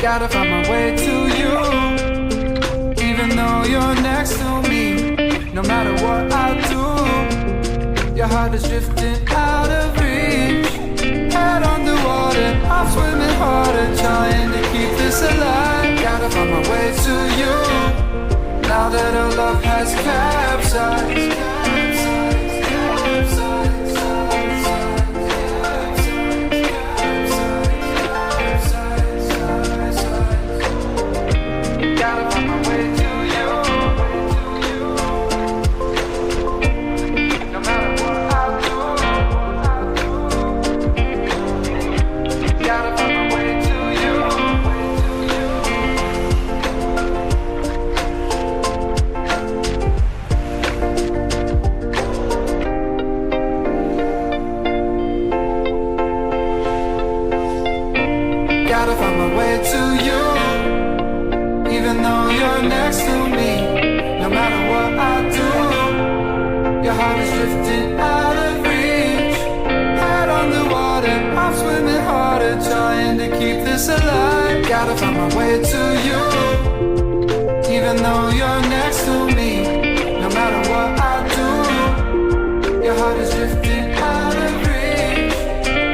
Gotta find my way to you, even though you're next to me. No matter what I do, your heart is drifting out of reach. Head underwater, I'm swimming harder, trying to keep this alive. Gotta find my way to you, now that our love has capsized. Gotta find my way to you, even though you're next to me. No matter what I do, your heart is drifting out of reach. Head on the water, I'm swimming harder, trying to keep this alive. Gotta find my way to you, even though you're next to me. No matter what I do, your heart is drifting out of reach.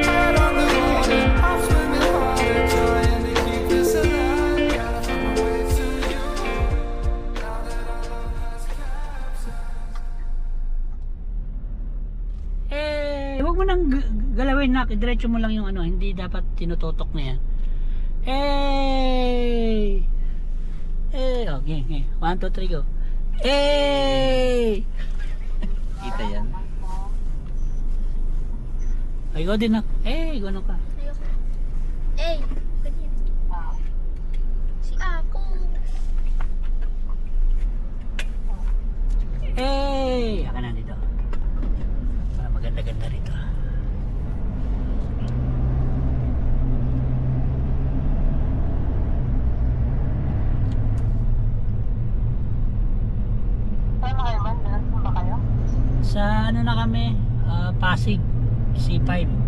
Head on the water, I'm swimming harder, trying to keep this alive. Gotta find my way to you, now that our love has capsized. Huwag mo nang galawin na, diretso mo lang yung ano, hindi dapat tinutotok na yan. Okay, okay. 1, 2, 3, go. Kita yan. Ay, go din na. Gano'n ka. Ayoko. Ganyan. Si ako. Aka na dito. Para maganda-ganda rito. Saan na kayo man? Saan ba kayo? Sa ano na kami, Pasig, C5.